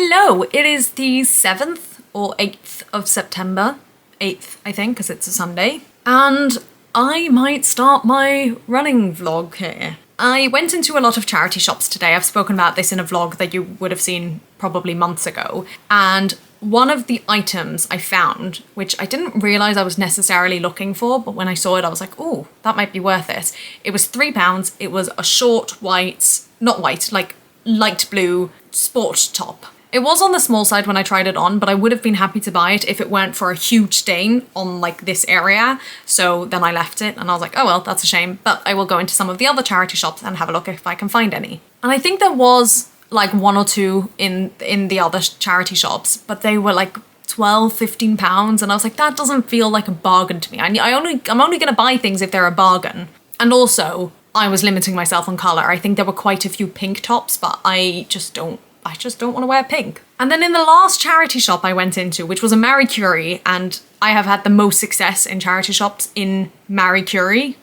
Hello, it is the 7th or 8th of September. 8th, I think, because it's a Sunday. And I might start my running vlog here. I went into a lot of charity shops today. I've spoken about this in a vlog that you would have seen probably months ago. And one of the items I found, which I didn't realise I was necessarily looking for, but when I saw it, I was like, oh, that might be worth it. It was £3. It was a short white, not white, like light blue sport top. It was on the small side when I tried it on, but I would have been happy to buy it if it weren't for a huge stain on like this area. So then I left it and I was like, oh well, that's a shame. But I will go into some of the other charity shops and have a look if I can find any. And I think there was like one or two in the other charity shops, but they were like £12-15, and I was like, that doesn't feel like a bargain to me. I'm only gonna buy things if they're a bargain. And also, I was limiting myself on colour. I think there were quite a few pink tops, but I just don't want to wear pink. And then in the last charity shop I went into, which was a Marie Curie, and I have had the most success in charity shops in Marie Curie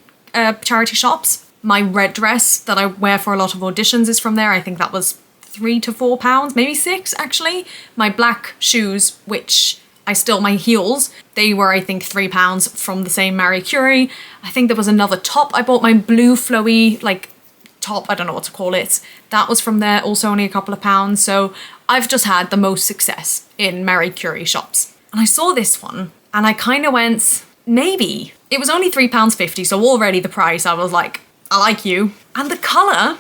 charity shops. My red dress that I wear for a lot of auditions is from there. I think that was £3 to £4, maybe £6 actually. My black shoes, which my heels, they were I think £3 from the same Marie Curie. I think there was another top. I bought my blue flowy like top, I don't know what to call it. That was from there, also only a couple of pounds. So I've just had the most success in Marie Curie shops. And I saw this one and I kind of went, maybe. It was only £3.50, so already the price, I was like, I like you. And the colour,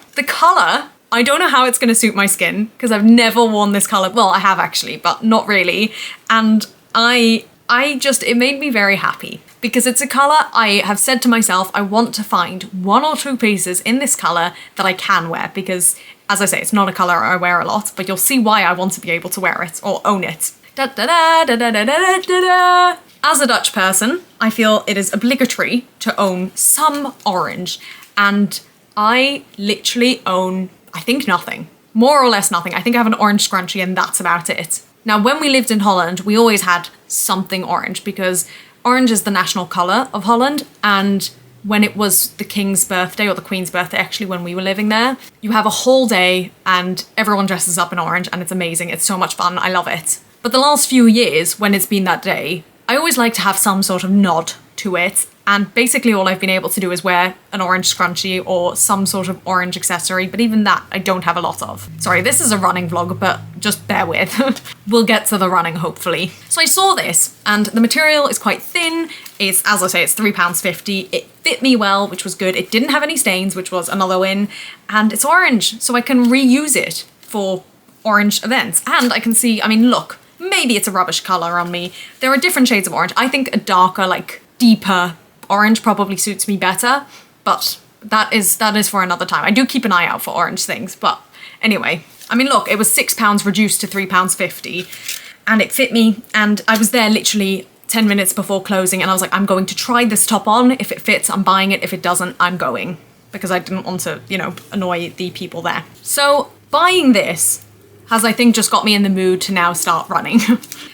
I don't know how it's going to suit my skin because I've never worn this colour. Well, I have actually, but not really. And it made me very happy because it's a colour I have said to myself, I want to find one or two pieces in this colour that I can wear because, as I say, it's not a colour I wear a lot, but you'll see why I want to be able to wear it or own it. Da, da, da, da, da, da, da, da. As a Dutch person, I feel it is obligatory to own some orange, and I literally own, I think, nothing. More or less nothing. I think I have an orange scrunchie and that's about it. Now, when we lived in Holland, we always had something orange because orange is the national colour of Holland, and when it was the King's birthday, or the Queen's birthday actually, when we were living there, you have a whole day and everyone dresses up in orange and it's amazing. It's so much fun. I love it. But the last few years, when it's been that day, I always like to have some sort of nod to it. And basically all I've been able to do is wear an orange scrunchie or some sort of orange accessory, but even that I don't have a lot of. Sorry, this is a running vlog, but just bear with. We'll get to the running, hopefully. So I saw this, and the material is quite thin. It's, as I say, it's £3.50. It fit me well, which was good. It didn't have any stains, which was another win. And it's orange, so I can reuse it for orange events. And I can see, I mean, look, maybe it's a rubbish colour on me. There are different shades of orange. I think a darker, like deeper orange probably suits me better, but that is for another time. I do keep an eye out for orange things, but anyway. I mean, look, it was £6 reduced to £3.50, and it fit me, and I was there literally 10 minutes before closing, and I was like, I'm going to try this top on. If it fits, I'm buying it. If it doesn't, I'm going, because I didn't want to, annoy the people there. So buying this has, I think, just got me in the mood to now start running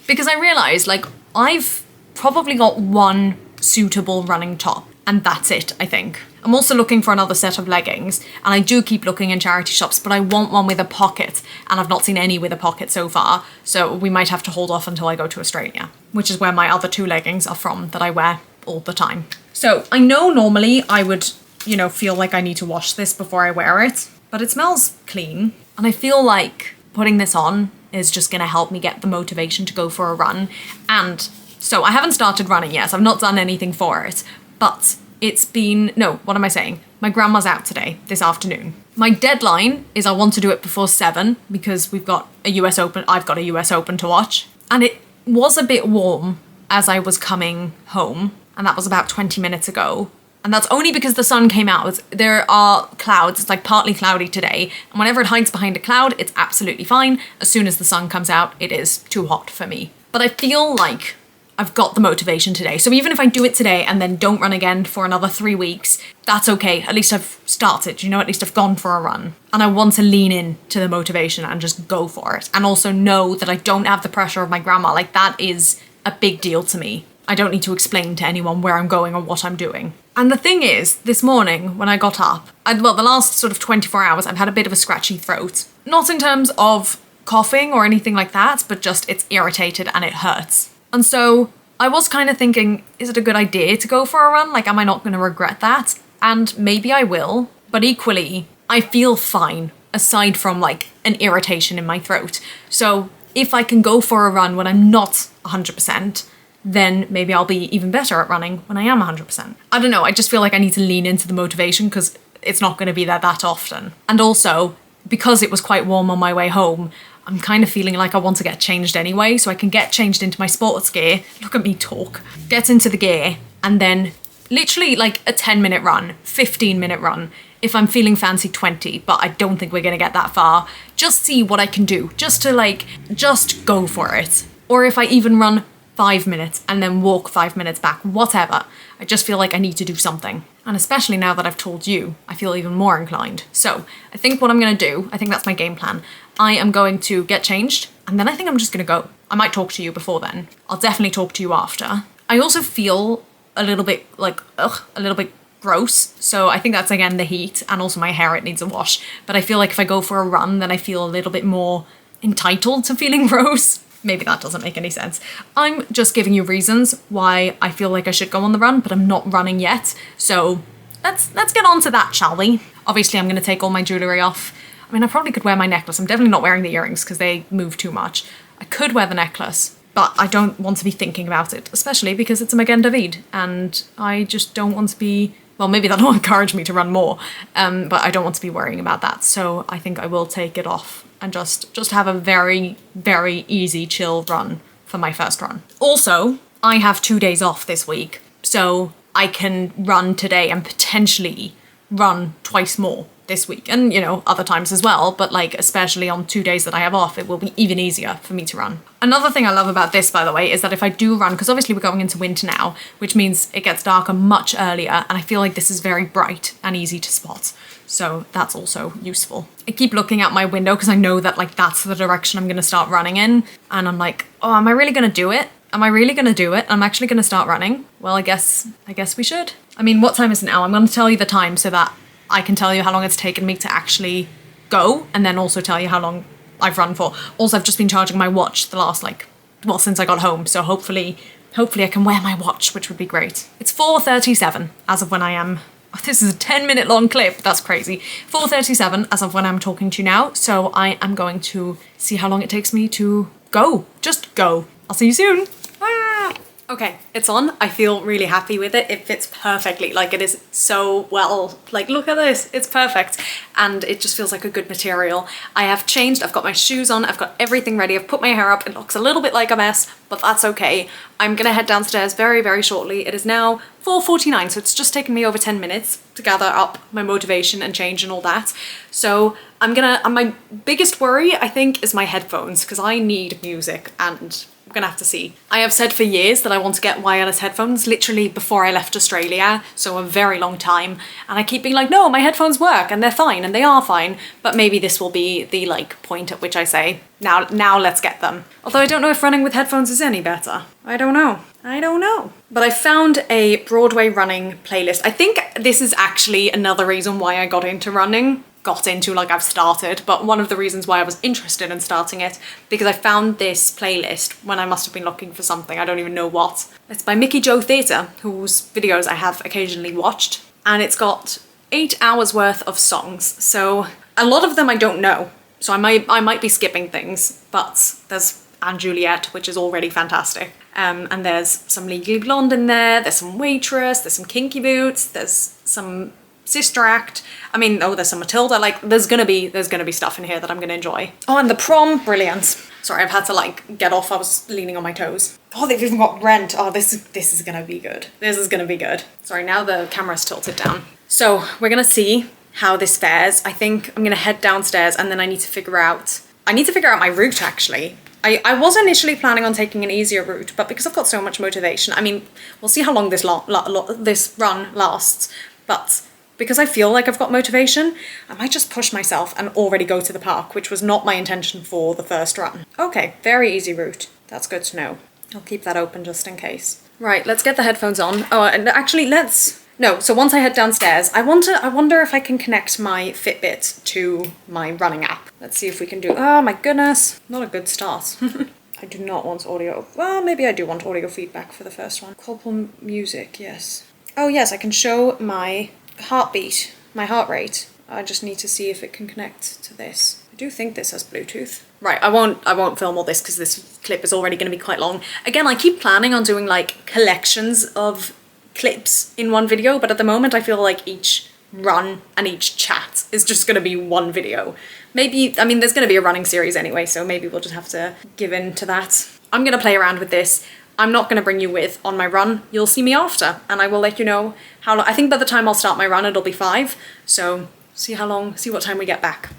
because I realised, like, I've probably got one suitable running top, and that's it, I think. I'm also looking for another set of leggings, and I do keep looking in charity shops, but I want one with a pocket, and I've not seen any with a pocket so far, so we might have to hold off until I go to Australia, which is where my other two leggings are from that I wear all the time. So I know normally I would, feel like I need to wash this before I wear it, but it smells clean, and I feel like putting this on is just gonna help me get the motivation to go for a run. And so I haven't started running yet. I've not done anything for it, but what am I saying? My grandma's out today, this afternoon. My deadline is I want to do it before 7 because I've got a US Open to watch. And it was a bit warm as I was coming home, and that was about 20 minutes ago. And that's only because the sun came out. There are clouds, it's like partly cloudy today, and whenever it hides behind a cloud, it's absolutely fine. As soon as the sun comes out, it is too hot for me. But I feel like I've got the motivation today. So even if I do it today and then don't run again for another 3 weeks, that's okay. At least I've started, at least I've gone for a run. And I want to lean in to the motivation and just go for it. And also know that I don't have the pressure of my grandma. Like, that is a big deal to me. I don't need to explain to anyone where I'm going or what I'm doing. And the thing is, this morning when I got up, the last sort of 24 hours, I've had a bit of a scratchy throat. Not in terms of coughing or anything like that, but just it's irritated and it hurts. And so I was kind of thinking, is it a good idea to go for a run? Like, am I not going to regret that? And maybe I will, but equally, I feel fine aside from like an irritation in my throat. So if I can go for a run when I'm not 100%, then maybe I'll be even better at running when I am 100%. I don't know, I just feel like I need to lean into the motivation because it's not going to be there that often. And also, because it was quite warm on my way home, I'm kind of feeling like I want to get changed anyway, so I can get changed into my sports gear, look at me talk, get into the gear, and then literally like a 10-minute run, 15-minute run, if I'm feeling fancy 20, but I don't think we're gonna get that far. Just see what I can do, just go for it. Or if I even run 5 minutes and then walk 5 minutes back, whatever. I just feel like I need to do something. And especially now that I've told you, I feel even more inclined. So I think what I'm gonna do, I think that's my game plan. I am going to get changed, and then I think I'm just gonna go. I might talk to you before then. I'll definitely talk to you after. I also feel a little bit like, a little bit gross. So I think that's again the heat, and also my hair, it needs a wash. But I feel like if I go for a run, then I feel a little bit more entitled to feeling gross. Maybe that doesn't make any sense. I'm just giving you reasons why I feel like I should go on the run, but I'm not running yet. So let's get on to that, shall we? Obviously, I'm going to take all my jewellery off. I mean, I probably could wear my necklace. I'm definitely not wearing the earrings because they move too much. I could wear the necklace, but I don't want to be thinking about it, especially because it's a Magen David, and I just don't want to be... Well, maybe that'll encourage me to run more, but I don't want to be worrying about that. So I think I will take it off and just have a very, very easy, chill run for my first run. Also, I have 2 days off this week, so I can run today and potentially run twice more this week, and you know, other times as well, but like especially on 2 days that I have off, it will be even easier for me to run. Another thing I love about this, by the way, is that if I do run, because obviously we're going into winter now, which means it gets darker much earlier, and I feel like this is very bright and easy to spot. So that's also useful. I keep looking out my window because I know that like that's the direction I'm going to start running in, and I'm like, oh, am I really going to do it? Am I really going to do it? I'm actually going to start running? Well, I guess we should. I mean, what time is it now? I'm going to tell you the time so that I can tell you how long it's taken me to actually go, and then also tell you how long I've run for. Also, I've just been charging my watch the last since I got home, so hopefully I can wear my watch, which would be great. It's 4:37 as of when I am... Oh, this is a 10-minute long clip, that's crazy. 4:37 as of when I'm talking to you now, so I am going to see how long it takes me to go. Just go. I'll see you soon. Ah! Okay, it's on. I feel really happy with it. It fits perfectly. Like, it is so well. Like, look at this. It's perfect. And it just feels like a good material. I have changed. I've got my shoes on. I've got everything ready. I've put my hair up. It looks a little bit like a mess, but that's okay. I'm gonna head downstairs very, very shortly. It is now 4:49, so it's just taken me over 10 minutes to gather up my motivation and change and all that. So my biggest worry, I think, is my headphones, because I need music, and I'm gonna have to see. I have said for years that I want to get wireless headphones, literally before I left Australia, so a very long time, and I keep being like, no, my headphones work and they're fine, and they are fine, but maybe this will be the like point at which I say, now let's get them. Although I don't know if running with headphones is any better. I don't know. But I found a Broadway running playlist. I think this is actually another reason why I got into running. I've started, but one of the reasons why I was interested in starting it, because I found this playlist when I must have been looking for something, I don't even know what. It's by Mickey Jo Theatre, whose videos I have occasionally watched, and it's got 8 hours worth of songs, so a lot of them I don't know, so I might be skipping things, but there's Anne Juliet, which is already fantastic. And there's some Legally Blonde in there's some Waitress, there's some Kinky Boots, there's some Sister Act. I mean, oh, there's some Matilda. Like, there's gonna be stuff in here that I'm gonna enjoy. Oh, and The Prom, brilliant. Sorry, I've had to like get off. I was leaning on my toes. Oh, they've even got Rent. Oh, this is gonna be good. This is gonna be good. Sorry, now the camera's tilted down. So we're gonna see how this fares. I think I'm gonna head downstairs, and then I need to figure out my route, actually. I was initially planning on taking an easier route, but because I've got so much motivation, I mean, we'll see how long this run lasts, but because I feel like I've got motivation, I might just push myself and already go to the park, which was not my intention for the first run. Okay, very easy route. That's good to know. I'll keep that open just in case. Right, let's get the headphones on. Oh, and actually so once I head downstairs, I wonder if I can connect my Fitbit to my running app. Let's see if we can do, oh my goodness, not a good start. I do not want audio, well, maybe I do want audio feedback for the first one. Callable music, yes. Oh yes, I can show my heartbeat, my heart rate. I just need to see if it can connect to this. I do think this has Bluetooth. Right, I won't film all this because this clip is already going to be quite long. Again, I keep planning on doing like collections of clips in one video, but at the moment I feel like each run and each chat is just going to be one video. Maybe, I mean, there's going to be a running series anyway, so maybe we'll just have to give in to that. I'm going to play around with this. I'm not going to bring you with on my run. You'll see me after, and I will let you know how long. I think by the time I'll start my run, it'll be 5. So see what time we get back.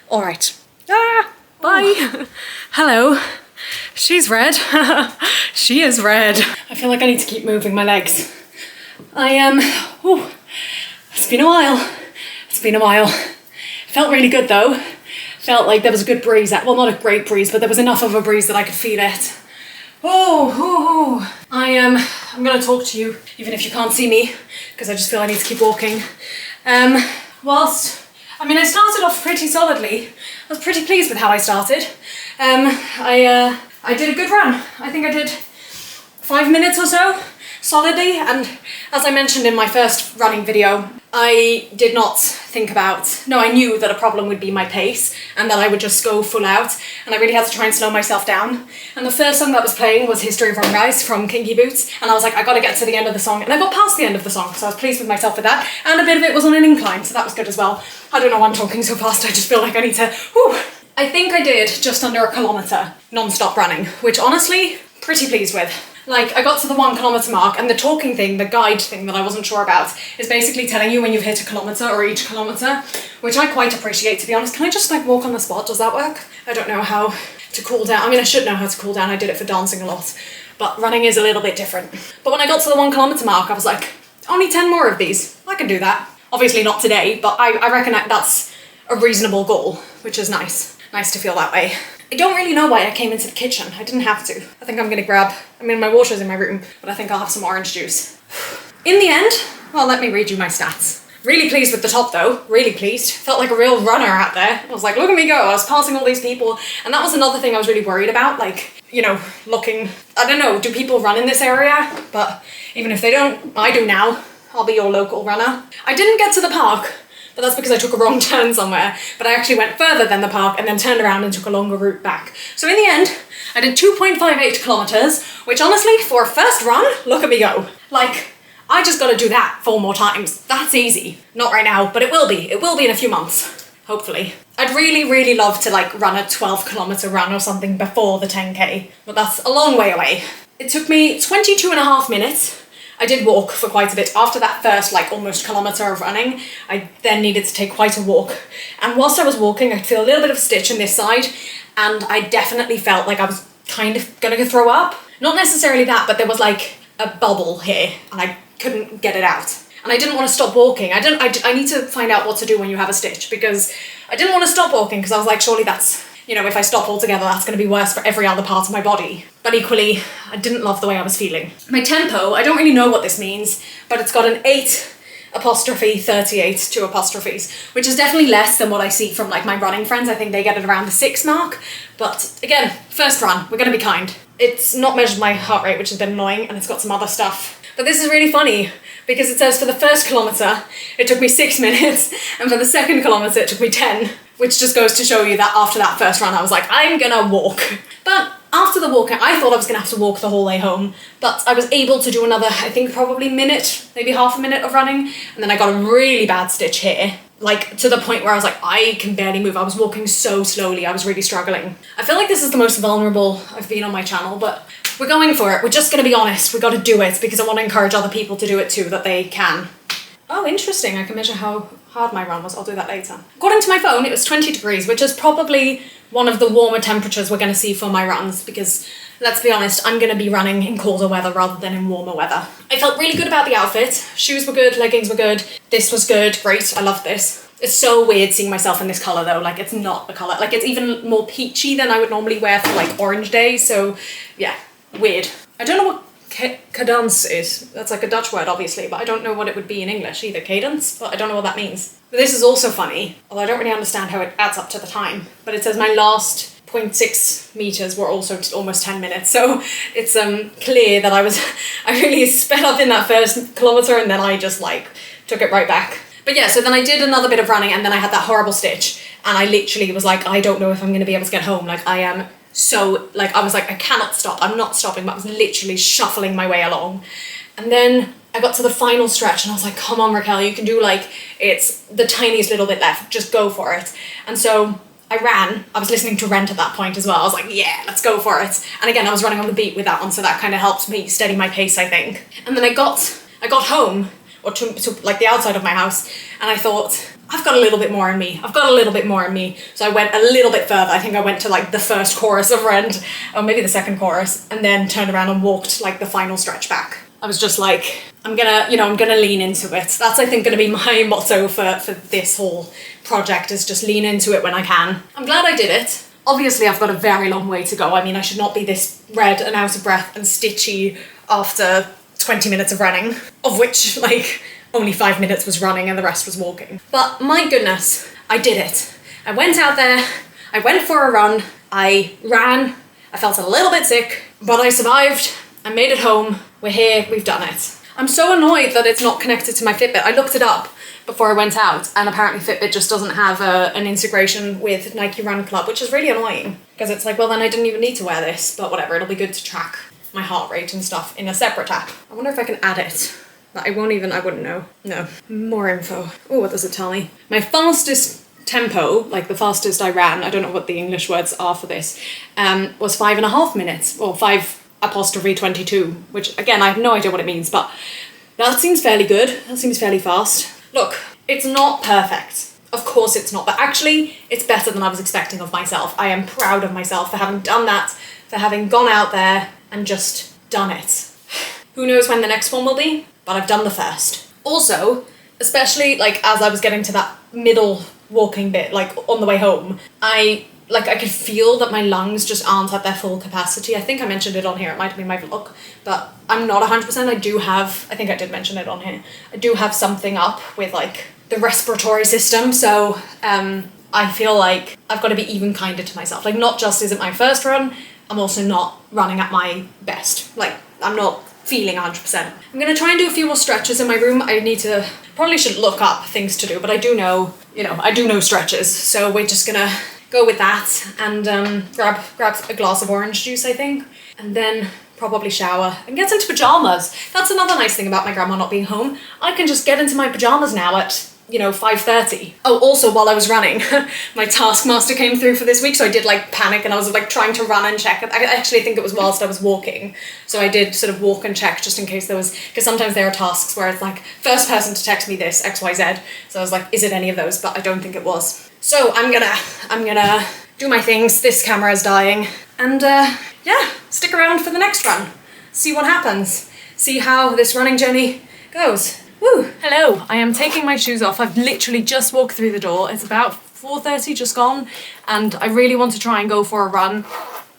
All right. Ah, bye. Oh. Hello. She's red. She is red. I feel like I need to keep moving my legs. I am, it's been a while. It's been a while. Felt really good though. Felt like there was a good breeze. Well, not a great breeze, but there was enough of a breeze that I could feel it. I'm gonna talk to you, even if you can't see me, because I just feel I need to keep walking. I started off pretty solidly. I was pretty pleased with how I started. I did a good run. I think I did 5 minutes or so, solidly, and as I mentioned in my first running video, I did not think about, no, I knew that a problem would be my pace and that I would just go full out, and I really had to try and slow myself down. And the first song that was playing was History of Rise from Kinky Boots, and I was like, I gotta get to the end of the song, and I got past the end of the song, so I was pleased with myself with that, and a bit of it was on an incline, so that was good as well. I don't know why I'm talking so fast, I just feel like I need to, I think I did just under 1 kilometre non-stop running, which honestly, pretty pleased with. Like, I got to the 1 kilometre mark, and the talking thing, the guide thing that I wasn't sure about, is basically telling you when you've hit 1 kilometre or each kilometre, which I quite appreciate, to be honest. Can I just like walk on the spot? Does that work? I don't know how to cool down. I mean, I should know how to cool down. I did it for dancing a lot, but running is a little bit different. But when I got to the 1 kilometre mark, I was like, only 10 more of these. I can do that. Obviously not today, but I reckon that's a reasonable goal, which is nice. Nice to feel that way. I don't really know why I came into the kitchen. I didn't have to. I think I'm gonna grab, my water's in my room, but I think I'll have some orange juice. In the end, well, let me read you my stats. Really pleased with the top though, really pleased. Felt like a real runner out there. I was like, look at me go. I was passing all these people. And that was another thing I was really worried about, like, you know, looking, I don't know, do people run in this area? But even if they don't, I do now. I'll be your local runner. I didn't get to the park, but that's because I took a wrong turn somewhere. But I actually went further than the park and then turned around and took a longer route back. So in the end, I did 2.58 kilometers, which honestly, for a first run, look at me go. Like, I just gotta do that 4 more times. That's easy. Not right now, but it will be. It will be in a few months, hopefully. I'd really, really love to like run a 12-kilometer run or something before the 10K, but that's a long way away. It took me 22.5 minutes. I did walk for quite a bit. After that first like almost kilometre of running, I then needed to take quite a walk. And whilst I was walking, I'd feel a little bit of a stitch in this side, and I definitely felt like I was kind of gonna throw up. Not necessarily that, but there was like a bubble here and I couldn't get it out. And I didn't want to stop walking. I need to find out what to do when you have a stitch, because I didn't want to stop walking because I was like, surely that's, you know, if I stop altogether, that's going to be worse for every other part of my body. But equally, I didn't love the way I was feeling. My tempo, I don't really know what this means, but it's got an 8'38" 2 apostrophes, which is definitely less than what I see from like my running friends. I think they get it around the 6 mark. But again, first run, we're going to be kind. It's not measured my heart rate, which has been annoying, and it's got some other stuff. But this is really funny because it says for the first kilometre, it took me 6 minutes, and for the second kilometre, it took me 10. Which just goes to show you that after that first run, I was like, I'm gonna walk. But after the walk, I thought I was gonna have to walk the whole way home, but I was able to do another, I think probably minute, maybe half a minute of running, and then I got a really bad stitch here, like to the point where I was like, I can barely move. I was walking so slowly, I was really struggling. I feel like this is the most vulnerable I've been on my channel, but we're going for it. We're just gonna be honest. We gotta do it because I want to encourage other people to do it too, that they can. Oh, interesting. I can measure how hard my run was. I'll do that later. According to my phone, it was 20 degrees, which is probably one of the warmer temperatures we're going to see for my runs because, let's be honest, I'm going to be running in colder weather rather than in warmer weather. I felt really good about the outfit. Shoes were good, leggings were good. This was good. Great. I love this. It's so weird seeing myself in this colour though. Like, it's not a colour. Like, it's even more peachy than I would normally wear for like orange day. So yeah, weird. I don't know what cadence is. That's like a Dutch word, obviously, but I don't know what it would be in English either. Cadence, but I don't know what that means. But this is also funny, although I don't really understand how it adds up to the time. But it says my last 0.6 meters were also almost 10 minutes. So it's clear that I really sped up in that first kilometer, and then I just like took it right back. But yeah, so then I did another bit of running, and then I had that horrible stitch, and I literally was like, I don't know if I'm going to be able to get home. Like, I am so, like, I was like, I cannot stop. I'm not stopping, but I was literally shuffling my way along. And then I got to the final stretch, and I was like, come on, Raquel, you can do, like, it's the tiniest little bit left. Just go for it. And so I ran. I was listening to Rent at that point as well. I was like, yeah, let's go for it. And again, I was running on the beat with that one, so that kind of helped me steady my pace, I think. And then I got home, or to like the outside of my house, and I thought, I've got a little bit more in me. So I went a little bit further. I think I went to like the first chorus of Rent, or maybe the second chorus, and then turned around and walked like the final stretch back. I was just like, I'm gonna lean into it. That's, I think, gonna be my motto for this whole project, is just lean into it when I can. I'm glad I did it. Obviously, I've got a very long way to go. I mean, I should not be this red and out of breath and stitchy after 20 minutes of running, of which, like, only 5 minutes was running and the rest was walking. But my goodness, I did it. I went out there, I went for a run, I ran, I felt a little bit sick, but I survived, I made it home, we're here, we've done it. I'm so annoyed that it's not connected to my Fitbit. I looked it up before I went out, and apparently Fitbit just doesn't have an integration with Nike Run Club, which is really annoying, because it's like, well, then I didn't even need to wear this, but whatever, it'll be good to track my heart rate and stuff in a separate app. I wonder if I can add it. But I wouldn't know. No. More info. Oh, what does it tell me? My fastest tempo, like the fastest I ran, I don't know what the English words are for this, was 5.5 minutes, or 5'22", which again, I have no idea what it means, but that seems fairly good. That seems fairly fast. Look, it's not perfect. Of course it's not, but actually it's better than I was expecting of myself. I am proud of myself for having done that, for having gone out there and just done it. Who knows when the next one will be, but I've done the first. Also, especially like as I was getting to that middle walking bit, like on the way home, I could feel that my lungs just aren't at their full capacity. I think I mentioned it on here, it might have been my vlog, but I'm not 100%. I think I did mention it on here. I do have something up with like the respiratory system, so I feel like I've got to be even kinder to myself. Like, not just is it my first run, I'm also not running at my best. Like, I'm not feeling 100%. I'm gonna try and do a few more stretches in my room. Probably should look up things to do, but I do know stretches, so we're just gonna go with that and grab a glass of orange juice, I think, and then probably shower and get into pajamas. That's another nice thing about my grandma not being home. I can just get into my pajamas now at 5:30. Oh, also while I was running, my Taskmaster came through for this week, so I did like panic and I was like trying to run and check. I actually think it was whilst I was walking, so I did sort of walk and check just in case there was, because sometimes there are tasks where it's like, first person to text me this, XYZ, so I was like, is it any of those? But I don't think it was. So I'm gonna do my things. This camera is dying, and yeah, stick around for the next run. See what happens. See how this running journey goes. Woo! Hello, I am taking my shoes off. I've literally just walked through the door. It's about 4:30, just gone, and I really want to try and go for a run,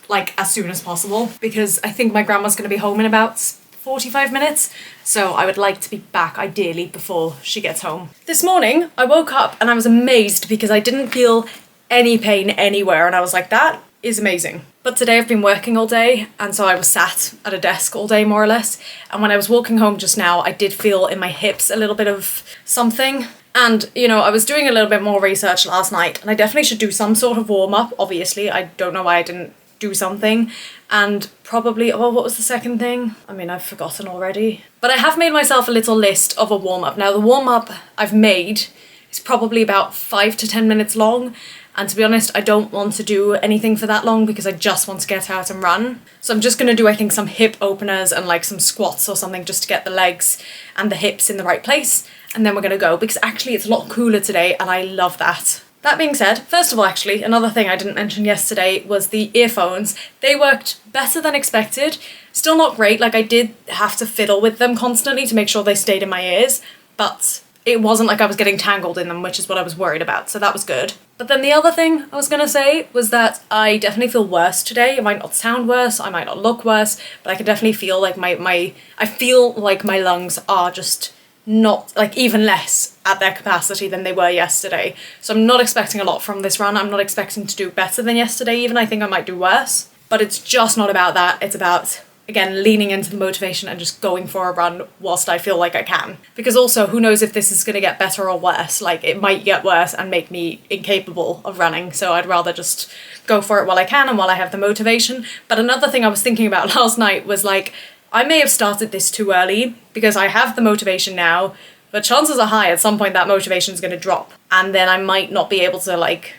like, as soon as possible, because I think my grandma's gonna be home in about 45 minutes, so I would like to be back, ideally, before she gets home. This morning, I woke up and I was amazed because I didn't feel any pain anywhere, and I was like, that is amazing. But today I've been working all day, and so I was sat at a desk all day, more or less, and when I was walking home just now, I did feel in my hips a little bit of something. And, I was doing a little bit more research last night, and I definitely should do some sort of warm-up, obviously. I don't know why I didn't do something. And probably, what was the second thing? I mean, I've forgotten already. But I have made myself a little list of a warm-up. Now, the warm-up I've made is probably about 5 to 10 minutes long, and to be honest, I don't want to do anything for that long because I just want to get out and run. So I'm just going to do, I think, some hip openers and like some squats or something just to get the legs and the hips in the right place. And then we're going to go, because actually it's a lot cooler today and I love that. That being said, first of all, actually, another thing I didn't mention yesterday was the earphones. They worked better than expected. Still not great, like I did have to fiddle with them constantly to make sure they stayed in my ears, but it wasn't like I was getting tangled in them, which is what I was worried about, so that was good. But then the other thing I was gonna say was that I definitely feel worse today. It might not sound worse, I might not look worse, but I can definitely feel like I feel like my lungs are just not, like, even less at their capacity than they were yesterday. So I'm not expecting a lot from this run. I'm not expecting to do better than yesterday even. I think I might do worse. But it's just not about that. It's about, again, leaning into the motivation and just going for a run whilst I feel like I can. Because also, who knows if this is going to get better or worse. Like, it might get worse and make me incapable of running, so I'd rather just go for it while I can and while I have the motivation. But another thing I was thinking about last night was, like, I may have started this too early because I have the motivation now, but chances are high at some point that motivation is going to drop, and then I might not be able to, like,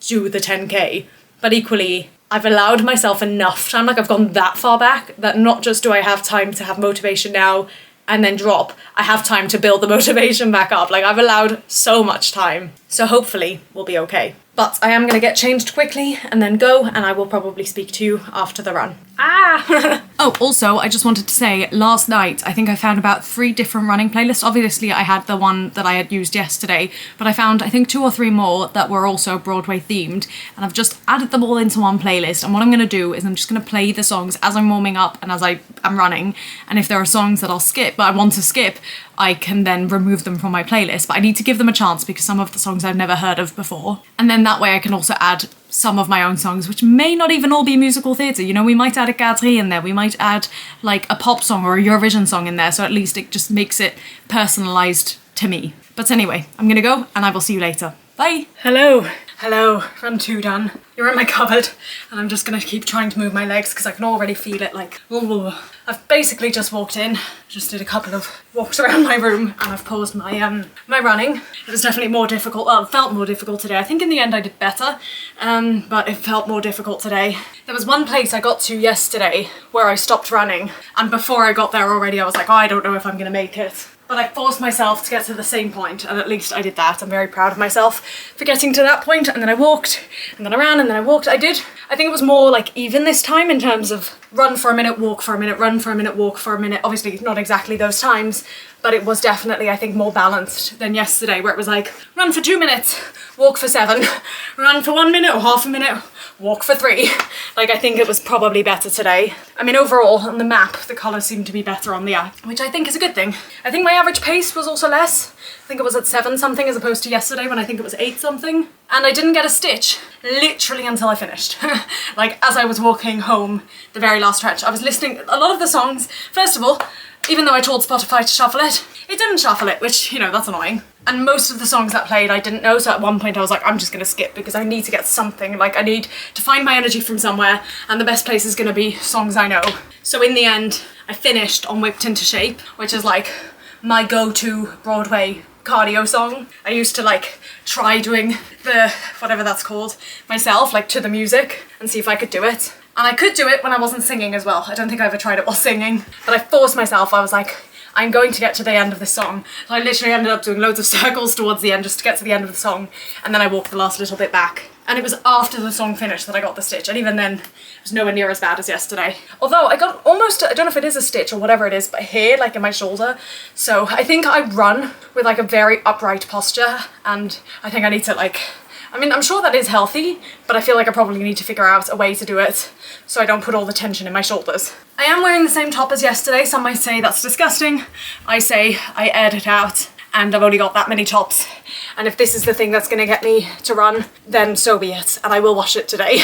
do the 10k. But equally, I've allowed myself enough time, like I've gone that far back, that not just do I have time to have motivation now and then drop, I have time to build the motivation back up. Like, I've allowed so much time. So hopefully we'll be okay. But I am going to get changed quickly and then go, and I will probably speak to you after the run. Ah! Oh, also, I just wanted to say, last night, I think I found about 3 different running playlists. Obviously, I had the one that I had used yesterday, but I found, I think, 2 or 3 more that were also Broadway themed, and I've just added them all into one playlist. And what I'm going to do is I'm just going to play the songs as I'm warming up and as I am running, and if there are songs that I'll skip, but I want to skip, I can then remove them from my playlist. But I need to give them a chance because some of the songs I've never heard of before. And then that way I can also add some of my own songs, which may not even all be musical theatre. You know, we might add a Gadri in there, we might add like a pop song or a Eurovision song in there, so at least it just makes it personalised to me. But anyway, I'm gonna go and I will see you later. Bye! Hello! Hello, run 2 done. You're in my cupboard, and I'm just gonna keep trying to move my legs because I can already feel it, like, ooh. I've basically just walked in, just did a couple of walks around my room, and I've paused my my running. It was definitely more difficult, well, it felt more difficult today. I think in the end I did better, but it felt more difficult today. There was one place I got to yesterday where I stopped running, and before I got there already I was like, oh, I don't know if I'm gonna make it. But I forced myself to get to the same point, and at least I did that. I'm very proud of myself for getting to that point, and then I walked, and then I ran, and then I walked. I think it was more like even this time in terms of run for a minute, walk for a minute, run for a minute, walk for a minute. Obviously not exactly those times, but it was definitely, I think, more balanced than yesterday, where it was like, run for 2 minutes, walk for 7, run for 1 minute or half a minute, walk for 3. Like, I think it was probably better today. I mean, overall, on the map, the colours seem to be better on the app, which I think is a good thing. I think my average pace was also less. I think it was at 7 something as opposed to yesterday when I think it was 8 something. And I didn't get a stitch, literally until I finished. Like, as I was walking home, the very last stretch, I was listening a lot of the songs. First of all, even though I told Spotify to shuffle it didn't shuffle it, which, you know, that's annoying. And most of the songs that played I didn't know, so at one point I was like, I'm just gonna skip because I need to get something, like I need to find my energy from somewhere, and the best place is gonna be songs I know. So in the end, I finished on Whipped Into Shape, which is like my go-to Broadway cardio song. I used to like try doing the, whatever that's called, myself, like to the music, and see if I could do it. And I could do it when I wasn't singing as well. I don't think I ever tried it while singing, but I forced myself. I was like, I'm going to get to the end of this song. So I literally ended up doing loads of circles towards the end just to get to the end of the song, and then I walked the last little bit back. And it was after the song finished that I got the stitch, and even then, it was nowhere near as bad as yesterday. Although I got almost, I don't know if it is a stitch or whatever it is, but here, like in my shoulder. So I think I run with like a very upright posture, and I think I need to like, I mean, I'm sure that is healthy, but I feel like I probably need to figure out a way to do it so I don't put all the tension in my shoulders. I am wearing the same top as yesterday. Some might say that's disgusting. I say I aired it out, and I've only got that many tops. And if this is the thing that's gonna get me to run, then so be it, and I will wash it today.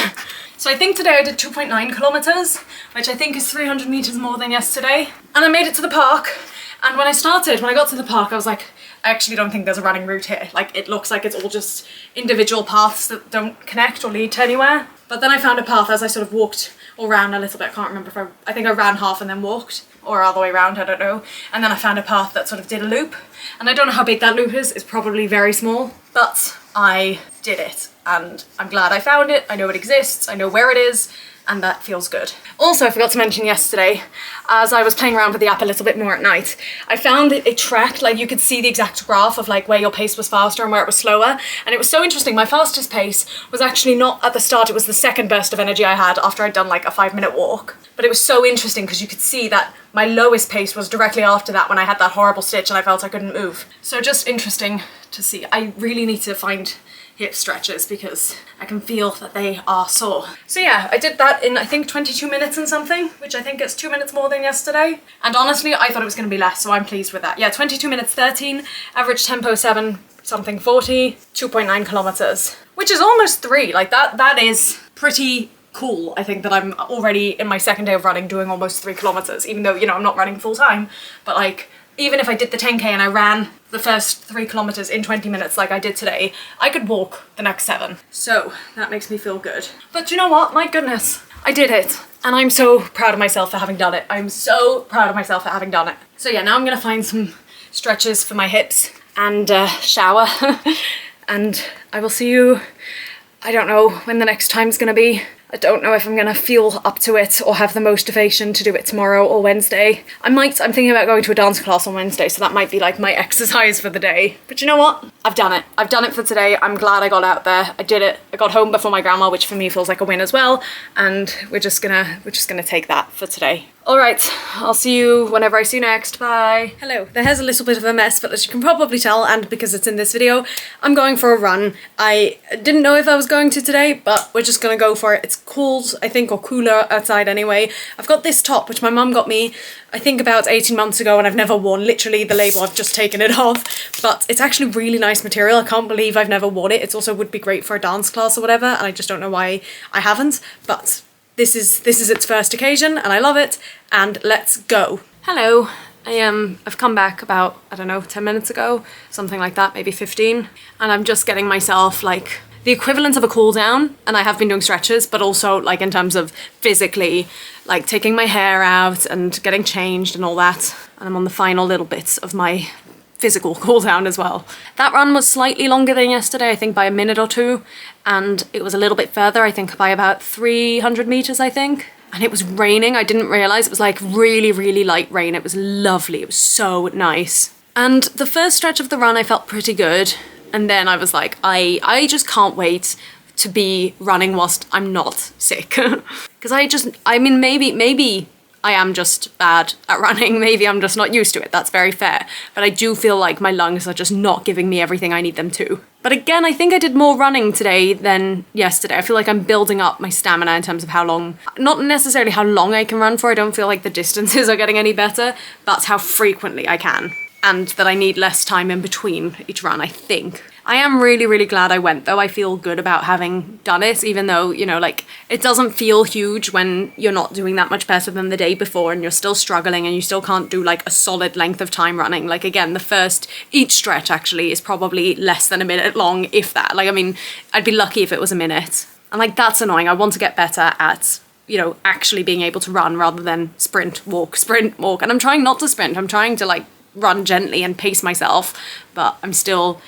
So I think today I did 2.9 kilometers, which I think is 300 meters more than yesterday. And I made it to the park, and when I got to the park, I was like, I actually don't think there's a running route here. Like, it looks like it's all just individual paths that don't connect or lead to anywhere. But then I found a path as I sort of walked or ran a little bit. I can't remember if I think I ran half and then walked, or all the way around, I don't know. And then I found a path that sort of did a loop. And I don't know how big that loop is. It's probably very small, but I did it. And I'm glad I found it. I know it exists. I know where it is. And that feels good. Also, I forgot to mention yesterday, as I was playing around with the app a little bit more at night, I found it tracked, like you could see the exact graph of like where your pace was faster and where it was slower. And it was so interesting. My fastest pace was actually not at the start, it was the second burst of energy I had after I'd done like a 5-minute walk. But it was so interesting because you could see that my lowest pace was directly after that when I had that horrible stitch and I felt I couldn't move. So just interesting to see. I really need to find hip stretches because I can feel that they are sore. So yeah, I did that in I think 22 minutes and something, which I think is 2 minutes more than yesterday. And honestly, I thought it was going to be less, so I'm pleased with that. Yeah, 22 minutes 13, average tempo 7 something 40, 2.9 kilometers, which is almost 3. Like that is pretty cool. I think that I'm already in my second day of running doing almost 3 kilometers, even though, you know, I'm not running full time, but like, even if I did the 10K and I ran the first 3 kilometers in 20 minutes like I did today, I could walk the next 7. So that makes me feel good. But you know what? My goodness, I did it. And I'm so proud of myself for having done it. I'm so proud of myself for having done it. So yeah, now I'm gonna find some stretches for my hips and shower. And I will see you, I don't know when the next time's gonna be. I don't know if I'm gonna feel up to it or have the motivation to do it tomorrow or Wednesday. I'm thinking about going to a dance class on Wednesday, so that might be like my exercise for the day. But you know what? I've done it. I've done it for today. I'm glad I got out there. I did it. I got home before my grandma, which for me feels like a win as well. And we're just gonna take that for today. All right, I'll see you whenever I see you next. Bye. Hello. The hair's a little bit of a mess, but as you can probably tell, and because it's in this video, I'm going for a run. I didn't know if I was going to today, but we're just gonna go for it. It's cold, I think, or cooler outside anyway. I've got this top, which my mum got me, I think about 18 months ago, and I've never worn. Literally the label, I've just taken it off, but it's actually really nice material. I can't believe I've never worn it. It also would be great for a dance class or whatever, and I just don't know why I haven't, but this is its first occasion and I love it, and let's go. Hello, I've come back about, I don't know, 10 minutes ago, something like that, maybe 15, and I'm just getting myself like the equivalent of a cool down, and I have been doing stretches, but also like in terms of physically, like taking my hair out and getting changed and all that, and I'm on the final little bits of my physical cool down as well. That run was slightly longer than yesterday, I think by a minute or 2, and it was a little bit further, I think by about 300 meters, I think. And it was raining. I didn't realize it was like really, really light rain. It was lovely. It was so nice. And the first stretch of the run, I felt pretty good. And then I was like, I just can't wait to be running whilst I'm not sick. Because I mean, maybe I am just bad at running. Maybe I'm just not used to it. That's very fair. But I do feel like my lungs are just not giving me everything I need them to. But again, I think I did more running today than yesterday. I feel like I'm building up my stamina in terms of how long, not necessarily how long I can run for. I don't feel like the distances are getting any better, but how frequently I can. And that I need less time in between each run, I think. I am really, really glad I went though. I feel good about having done it, even though, you know, like, it doesn't feel huge when you're not doing that much better than the day before and you're still struggling and you still can't do like a solid length of time running. Like again, each stretch actually is probably less than a minute long, if that. Like, I mean, I'd be lucky if it was a minute. And like, that's annoying. I want to get better at, you know, actually being able to run rather than sprint, walk. And I'm trying not to sprint. I'm trying to like run gently and pace myself, but I'm still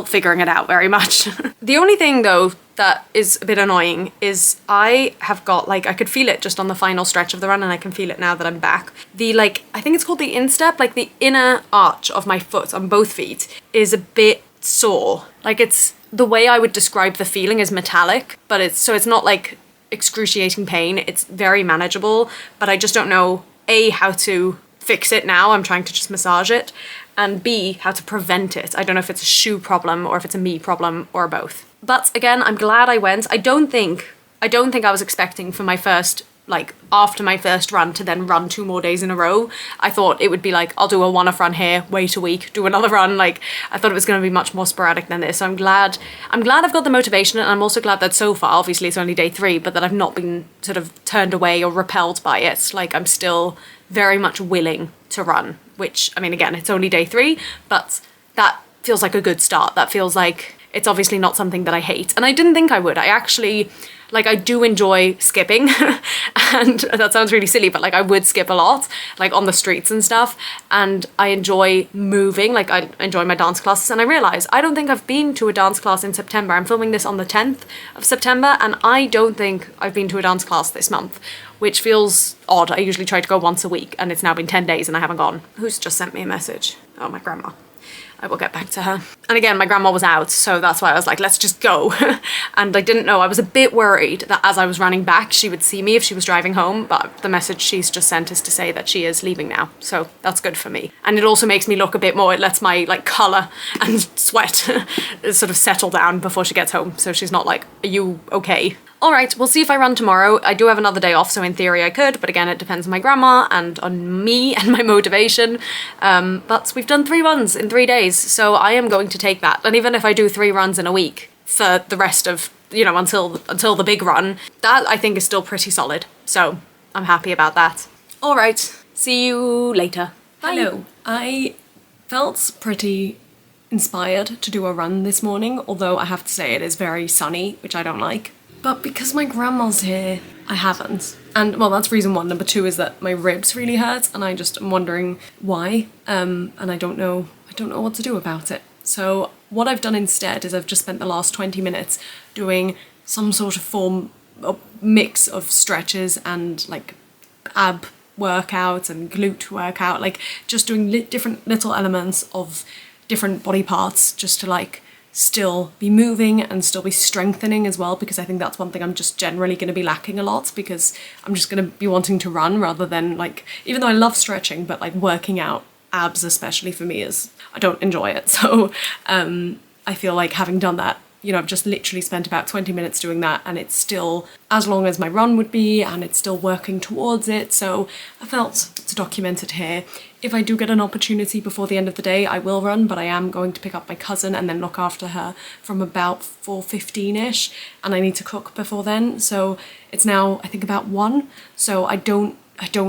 figuring it out very much. The only thing though that is a bit annoying is I have got like, I could feel it just on the final stretch of the run, and I can feel it now that I'm back. The like, I think it's called the instep, like the inner arch of my foot on both feet is a bit sore. Like, it's, the way I would describe the feeling is metallic, but it's not like excruciating pain. It's very manageable, but I just don't know A, how to fix it now. I'm trying to just massage it, and B, how to prevent it. I don't know if it's a shoe problem or if it's a me problem or both. But again, I'm glad I went. I don't think I was expecting for my first, like after my first run, to then run 2 more days in a row. I thought it would be like, I'll do a one-off run here, wait a week, do another run. Like, I thought it was going to be much more sporadic than this. So I'm glad I've got the motivation, and I'm also glad that so far, obviously it's only day 3, but that I've not been sort of turned away or repelled by it. Like, I'm still very much willing to run, which, I mean, again, it's only day 3, but that feels like a good start. That feels like it's obviously not something that I hate, and I didn't think I would. I actually, like, I do enjoy skipping, and that sounds really silly, but like, I would skip a lot, like on the streets and stuff, and I enjoy moving, like I enjoy my dance classes. And I realised I don't think I've been to a dance class in September. I'm filming this on the 10th of September, and I don't think I've been to a dance class this month, which feels odd. I usually try to go once a week, and it's now been 10 days and I haven't gone. Who's just sent me a message? Oh, my grandma. I will get back to her. And again, my grandma was out, so that's why I was like, let's just go. And I didn't know, I was a bit worried that as I was running back, she would see me if she was driving home, but the message she's just sent is to say that she is leaving now. So that's good for me. And it also makes me look a bit more, it lets my like colour and sweat sort of settle down before she gets home. So she's not like, are you okay? All right, we'll see if I run tomorrow. I do have another day off, so in theory I could, but again, it depends on my grandma and on me and my motivation. But we've done 3 runs in 3 days, so I am going to take that. And even if I do 3 runs in a week for the rest of, you know, until the big run, that I think is still pretty solid. So I'm happy about that. All right, see you later. Bye. Hello. I felt pretty inspired to do a run this morning, although I have to say it is very sunny, which I don't like. But because my grandma's here, I haven't. And well, that's reason 1. Number 2 is that my ribs really hurt and I just am wondering why. And I don't know what to do about it. So what I've done instead is I've just spent the last 20 minutes doing some sort of form of mix of stretches and like ab workout and glute workout, like just doing different little elements of different body parts just to like still be moving and still be strengthening as well, because I think that's one thing I'm just generally going to be lacking a lot, because I'm just going to be wanting to run rather than like, even though I love stretching, but like working out abs especially for me is, I don't enjoy it. So I feel like having done that, you know, I've just literally spent about 20 minutes doing that and it's still as long as my run would be and it's still working towards it. So I felt to document it here. If I do get an opportunity before the end of the day, I will run, but I am going to pick up my cousin and then look after her from about 4:15ish, and I need to cook before then. So it's now, I think, about 1. So I don't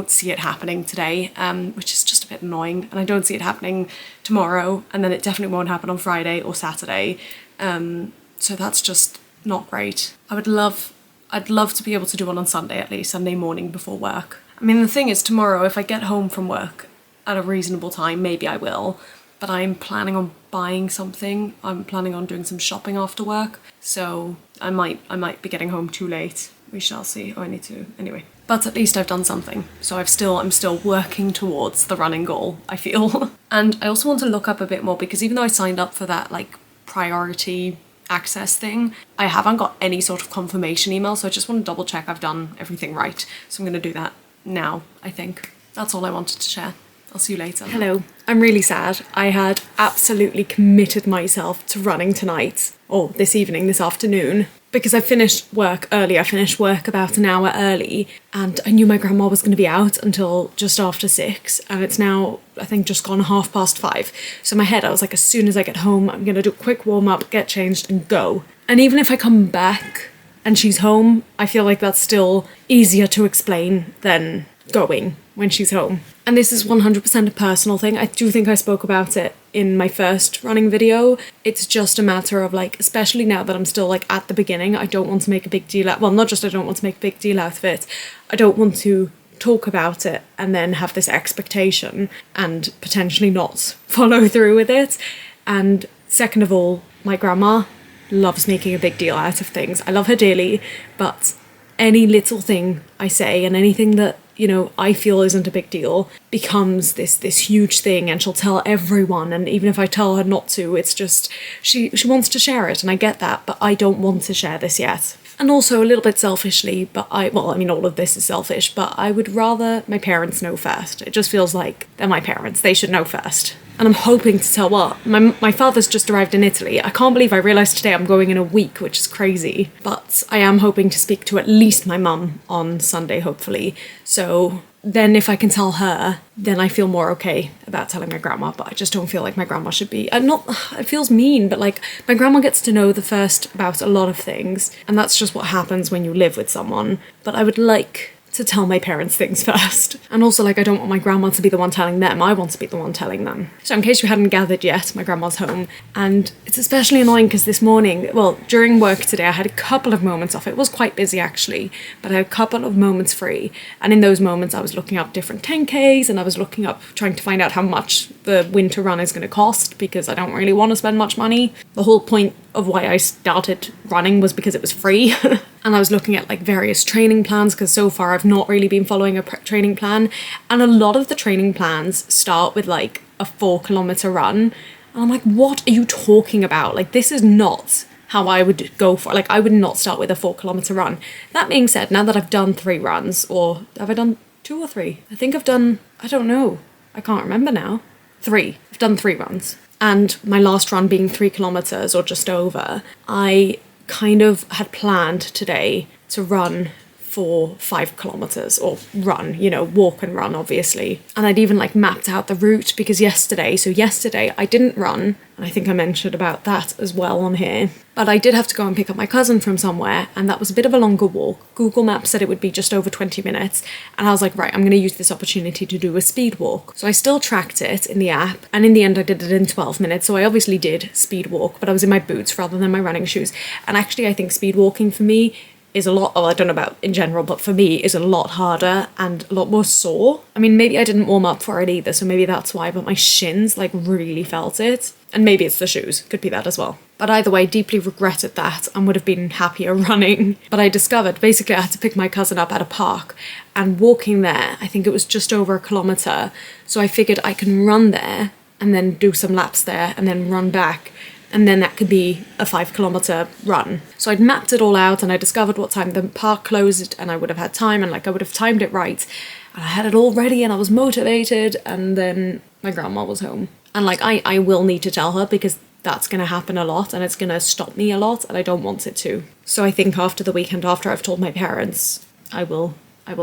see it happening today, which is just a bit annoying, and I don't see it happening tomorrow, and then it definitely won't happen on Friday or Saturday. So that's just not great. I'd love to be able to do one on Sunday at least, Sunday morning before work. I mean, the thing is, tomorrow, if I get home from work at a reasonable time, maybe I will, but I'm planning on buying something. I'm planning on doing some shopping after work, so I might be getting home too late. We shall see. Oh, I need to, anyway. But at least I've done something. So I'm still working towards the running goal, I feel. And I also want to look up a bit more, because even though I signed up for that like priority access thing, I haven't got any sort of confirmation email, so I just want to double check I've done everything right. So I'm going to do that now, I think. That's all I wanted to share. I'll see you later. Hello. I'm really sad. I had absolutely committed myself to running tonight, or this evening, this afternoon, because I finished work early. I finished work about an hour early, and I knew my grandma was going to be out until just after 6, and it's now, I think, just gone 5:30. So in my head, I was like, as soon as I get home, I'm going to do a quick warm-up, get changed, and go. And even if I come back and she's home, I feel like that's still easier to explain than going when she's home. And this is 100% a personal thing. I do think I spoke about it in my first running video. It's just a matter of like, especially now that I'm still like at the beginning, I don't want to make a big deal out, well, not just I don't want to make a big deal out of it, I don't want to talk about it and then have this expectation and potentially not follow through with it. And second of all, my grandma loves making a big deal out of things. I love her dearly, but any little thing I say and anything that, you know, I feel isn't a big deal becomes this huge thing, and she'll tell everyone, and even if I tell her not to, it's just she wants to share it, and I get that, but I don't want to share this yet. And also a little bit selfishly, but all of this is selfish, but I would rather my parents know first. It just feels like they're my parents, they should know first. And I'm hoping to tell what? My father's just arrived in Italy. I can't believe I realised today I'm going in a week, which is crazy. But I am hoping to speak to at least my mum on Sunday, hopefully. So then if I can tell her, then I feel more okay about telling my grandma, but I just don't feel like my grandma should be. It feels mean, but like my grandma gets to know the first about a lot of things, and that's just what happens when you live with someone. But I would like to tell my parents things first. And also, like, I don't want my grandma to be the one telling them, I want to be the one telling them. So in case you hadn't gathered yet, my grandma's home, and it's especially annoying because this morning, well, during work today, I had a couple of moments off. It was quite busy actually, but I had a couple of moments free, and in those moments I was looking up different 10Ks, and I was looking up, trying to find out how much the winter run is going to cost, because I don't really want to spend much money. The whole point of why I started running was because it was free. And I was looking at like various training plans, because so far I've not really been following a training plan, and a lot of the training plans start with like a 4-kilometer run. And I'm like, what are you talking about? Like, this is not how I would go for, like, I would not start with a 4 kilometer run. That being said, now that I've done 3 runs, or have I done 2 or 3? I think I've done, I don't know. I can't remember now. 3. I've done 3 runs. And my last run being 3 kilometers or just over, I kind of had planned today to run for 5 kilometers, or run, you know, walk and run, obviously. And I'd even like mapped out the route, because yesterday I didn't run, and I think I mentioned about that as well on here, but I did have to go and pick up my cousin from somewhere, and that was a bit of a longer walk. Google Maps said it would be just over 20 minutes, and I was like, right, I'm going to use this opportunity to do a speed walk. So I still tracked it in the app, and in the end I did it in 12 minutes, so I obviously did speed walk, but I was in my boots rather than my running shoes. And actually I think speed walking for me is a lot, I don't know about in general, but for me is a lot harder and a lot more sore. I mean, maybe I didn't warm up for it either, so maybe that's why, but my shins like really felt it. And maybe it's the shoes, could be that as well. But either way, deeply regretted that and would have been happier running. But I discovered, basically I had to pick my cousin up at a park, and walking there, I think it was just over 1 kilometer. So I figured I can run there and then do some laps there and then run back. And then that could be a 5 kilometer run. So I'd mapped it all out, and I discovered what time the park closed, and I would have had time, and like I would have timed it right. And I had it all ready, and I was motivated, and then my grandma was home. And like I will need to tell her, because that's going to happen a lot, and it's going to stop me a lot, and I don't want it to. So I think after the weekend, after I've told my parents, I will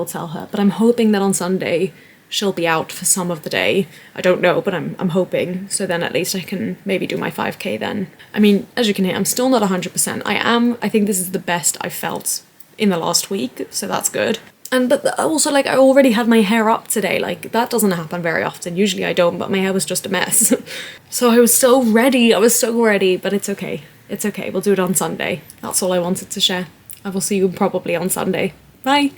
tell her. But I'm hoping that on Sunday she'll be out for some of the day. I don't know, but I'm hoping. So then at least I can maybe do my 5k then. I mean, as you can hear, I'm still not 100%. I think this is the best I've felt in the last week, so that's good. But also, like, I already had my hair up today. Like, that doesn't happen very often. Usually I don't, but my hair was just a mess. So I was so ready, but it's okay. It's okay, we'll do it on Sunday. That's all I wanted to share. I will see you probably on Sunday. Bye!